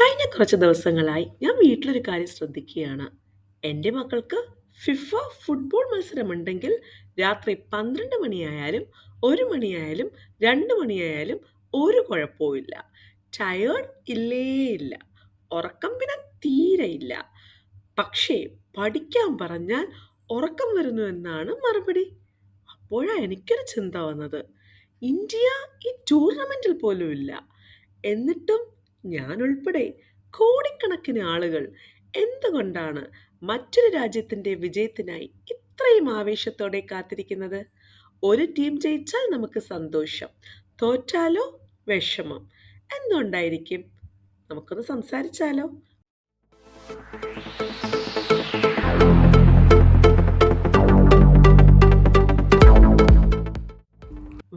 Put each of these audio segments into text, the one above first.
കഴിഞ്ഞ കുറച്ച് ദിവസങ്ങളായി ഞാൻ വീട്ടിലൊരു കാര്യം ശ്രദ്ധിക്കുകയാണ്. എൻ്റെ മക്കൾക്ക് ഫിഫ ഫുട്ബോൾ മത്സരമുണ്ടെങ്കിൽ രാത്രി 12 മണിയായാലും 1 മണിയായാലും 2 മണിയായാലും ഒരു കുഴപ്പവുമില്ല. ടയേർഡ് ഇല്ലേ ഇല്ല. ഉറക്കം പിന്നെ തീരെ ഇല്ല. പക്ഷേ പഠിക്കാൻ പറഞ്ഞാൽ ഉറക്കം വരുന്നു എന്നാണ് മറുപടി. അപ്പോഴാ എനിക്കൊരു ചിന്ത വന്നത്. ഇന്ത്യ ഈ ടൂർണമെന്റിൽ പോലും ഇല്ല. എന്നിട്ടും ഞാൻ ഉൾപ്പെടെ കോടിക്കണക്കിന് ആളുകൾ എന്തുകൊണ്ടാണ് മറ്റൊരു രാജ്യത്തിന്റെ വിജയത്തിനായി ഇത്രയും ആവേശത്തോടെ കാത്തിരിക്കുന്നത്? ഒരു ടീം ജയിച്ചാൽ നമുക്ക് സന്തോഷം, തോറ്റാലോ വിഷമം. എന്തുകൊണ്ടായിരിക്കും? നമുക്കൊന്ന് സംസാരിച്ചാലോ?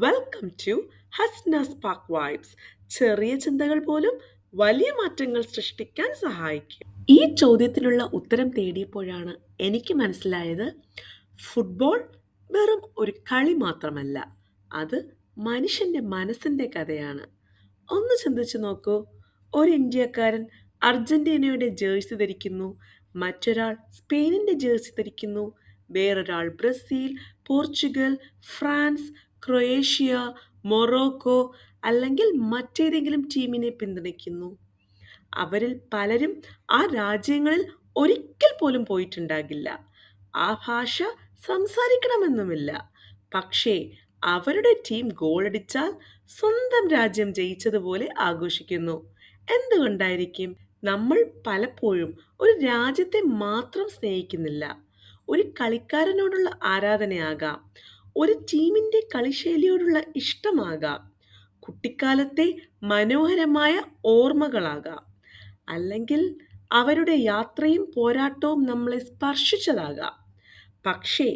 Welcome to Hasna spark vibes. ചെറിയ ചിന്തകൾ പോലും വലിയ മാറ്റങ്ങൾ സൃഷ്ടിക്കാൻ സഹായിക്കും. ഈ ചോദ്യത്തിനുള്ള ഉത്തരം തേടിയപ്പോഴാണ് എനിക്ക് മനസ്സിലായത്, ഫുട്ബോൾ വെറും ഒരു കളി മാത്രമല്ല, അത് മനുഷ്യന്റെ മനസ്സിന്റെ കഥയാണ്. ഒന്ന് ചിന്തിച്ചു നോക്കൂ. ഒരു ഇന്ത്യക്കാരൻ അർജന്റീനയുടെ ജേഴ്സി ധരിക്കുന്നു, മറ്റൊരാൾ സ്പെയിനിന്റെ ജേഴ്സി ധരിക്കുന്നു, വേറൊരാൾ Brazil, Portugal, France, Croatia, Morocco അല്ലെങ്കിൽ മറ്റേതെങ്കിലും ടീമിനെ പിന്തുണയ്ക്കുന്നു. അവരിൽ പലരും ആ രാജ്യങ്ങളിൽ ഒരിക്കൽ പോലും പോയിട്ടുണ്ടാകില്ല. ആ ഭാഷ സംസാരിക്കണമെന്നുമില്ല. പക്ഷേ അവരുടെ ടീം ഗോളടിച്ചാൽ സ്വന്തം രാജ്യം ജയിച്ചതുപോലെ ആഘോഷിക്കുന്നു. എന്തുകൊണ്ടായിരിക്കും? നമ്മൾ പലപ്പോഴും ഒരു രാജ്യത്തെ മാത്രം സ്നേഹിക്കുന്നില്ല. ഒരു കളിക്കാരനോടുള്ള ആരാധനയാകാം, ഒരു ടീമിന്റെ കളിശൈലിയോടുള്ള ഇഷ്ടമാകാം, കുട്ടിക്കാലത്തെ മനോഹരമായ ഓർമ്മകളാകാം, അല്ലെങ്കിൽ അവരുടെ യാത്രയും പോരാട്ടവും നമ്മളെ സ്പർശിച്ചതാകാം. പക്ഷേ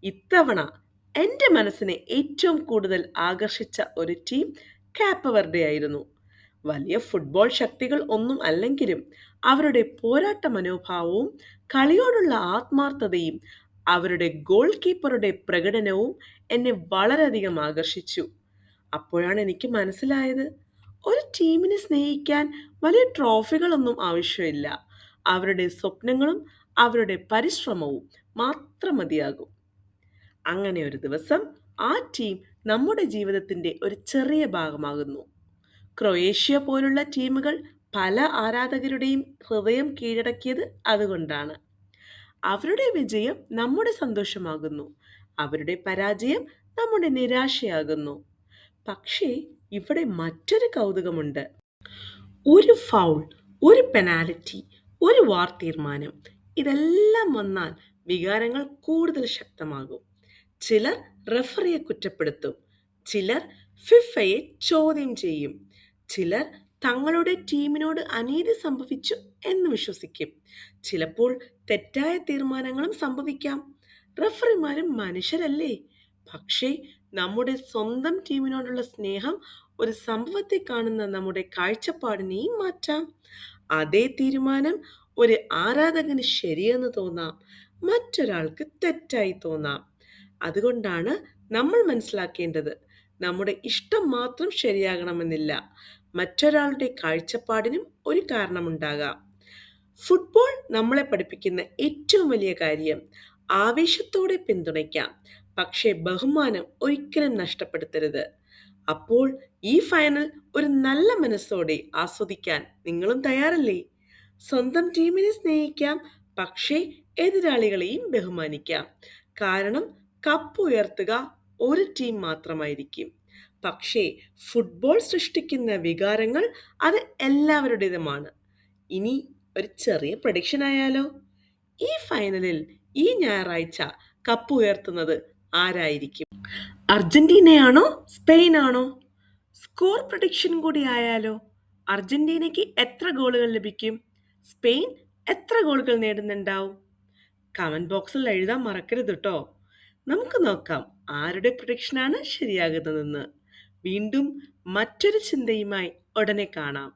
ഇത്തവണ എൻ്റെ മനസ്സിനെ ഏറ്റവും കൂടുതൽ ആകർഷിച്ച ഒരു ടീം കാപ്പ് വെർഡെ ആയിരുന്നു. വലിയ ഫുട്ബോൾ ശക്തികൾ ഒന്നും അല്ലെങ്കിലും അവരുടെ പോരാട്ട മനോഭാവവും കളിയോടുള്ള ആത്മാർത്ഥതയും അവരുടെ ഗോൾ കീപ്പറുടെ പ്രകടനവും എന്നെ വളരെയധികം ആകർഷിച്ചു. അപ്പോഴാണ് എനിക്ക് മനസ്സിലായത്, ഒരു ടീമിനെ സ്നേഹിക്കാൻ വലിയ ട്രോഫികളൊന്നും ആവശ്യമില്ല. അവരുടെ സ്വപ്നങ്ങളും അവരുടെ പരിശ്രമവും മാത്രം മതിയാകും. അങ്ങനെ ഒരു ദിവസം ആ ടീം നമ്മുടെ ജീവിതത്തിന്റെ ഒരു ചെറിയ ഭാഗമാകുന്നു. ക്രൊയേഷ്യ പോലുള്ള ടീമുകൾ പല ആരാധകരുടെയും ഹൃദയം കീഴടക്കിയത് അതുകൊണ്ടാണ്. അവരുടെ വിജയം നമ്മുടെ സന്തോഷമാകുന്നു, അവരുടെ പരാജയം നമ്മുടെ നിരാശയാകുന്നു. പക്ഷേ ഇവിടെ മറ്റൊരു കൗതുകമുണ്ട്. ഒരു ഫൗൾ, ഒരു പെനാൽറ്റി, ഒരു വാർ തീരുമാനം, ഇതെല്ലാം വന്നാൽ വികാരങ്ങൾ കൂടുതൽ ശക്തമാകും. ചിലർ റഫറിയെ കുറ്റപ്പെടുത്തും, ചിലർ ഫിഫയെ ചോദ്യം ചെയ്യും, ചിലർ തങ്ങളുടെ ടീമിനോട് അനീതി സംഭവിച്ചു എന്ന് വിശ്വസിക്കും. ചിലപ്പോൾ തെറ്റായ തീരുമാനങ്ങളും സംഭവിക്കാം. റഫറിമാരും മനുഷ്യരല്ലേ? പക്ഷേ നമ്മുടെ സ്വന്തം ടീമിനോടുള്ള സ്നേഹം ഒരു സംഭവത്തെ കാണുന്ന നമ്മുടെ കാഴ്ചപ്പാടിനെയും മാറ്റാം. അതേ തീരുമാനം ഒരു ആരാധകന് ശരിയെന്ന് തോന്നാം, മറ്റൊരാൾക്ക് തെറ്റായി തോന്നാം. അതുകൊണ്ടാണ് നമ്മൾ മനസ്സിലാക്കേണ്ടത്, നമ്മുടെ ഇഷ്ടം മാത്രം ശരിയാകണമെന്നില്ല. മറ്റൊരാളുടെ കാഴ്ചപ്പാടിനും ഒരു കാരണമുണ്ടാകാം. ഫുട്ബോൾ നമ്മളെ പഠിപ്പിക്കുന്ന ഏറ്റവും വലിയ കാര്യം, ആവേശത്തോടെ പിന്തുണയ്ക്കാം, പക്ഷേ ബഹുമാനം ഒരിക്കലും നഷ്ടപ്പെടുത്തരുത്. അപ്പോൾ ഈ ഫൈനൽ ഒരു നല്ല മനസ്സോടെ ആസ്വദിക്കാൻ നിങ്ങളും തയ്യാറല്ലേ? സ്വന്തം ടീമിനെ സ്നേഹിക്കാം, പക്ഷേ എതിരാളികളെയും ബഹുമാനിക്കാം. കാരണം കപ്പ് ഉയർത്തുക ഒരു ടീം മാത്രമായിരിക്കും. പക്ഷേ ഫുട്ബോൾ സൃഷ്ടിക്കുന്ന വികാരങ്ങൾ അത് എല്ലാവരുടേതുമാണ്. ഇനി ഒരു ചെറിയ പ്രഡിക്ഷൻ ആയാലോ? ഈ ഫൈനലിൽ ഈ ഞായറാഴ്ച കപ്പ് ഉയർത്തുന്നത് ആരായിരിക്കും? അർജന്റീനയാണോ സ്പെയിനാണോ? സ്കോർ പ്രഡിക്ഷൻ കൂടി ആയാലോ? അർജന്റീനയ്ക്ക് എത്ര ഗോളുകൾ ലഭിക്കും? സ്പെയിൻ എത്ര ഗോളുകൾ നേടുന്നുണ്ടാവും? കമന്റ് ബോക്സിൽ എഴുതാൻ മറക്കരുത് കേട്ടോ. നമുക്ക് നോക്കാം ആരുടെ പ്രഡിക്ഷനാണ് ശരിയാകുന്നതെന്ന്. വീണ്ടും മറ്റൊരു ചിന്തയുമായി ഉടനെ കാണാം.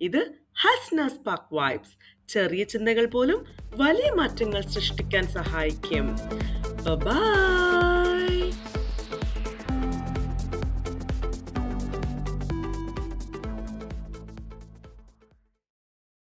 ഇത് ഹസ്ന സ്പാർക്ക് വൈബ്സ്. ചെറിയ ചിന്തകൾ പോലും വലിയ മാറ്റങ്ങൾ സൃഷ്ടിക്കാൻ സഹായിക്കും. ബൈ.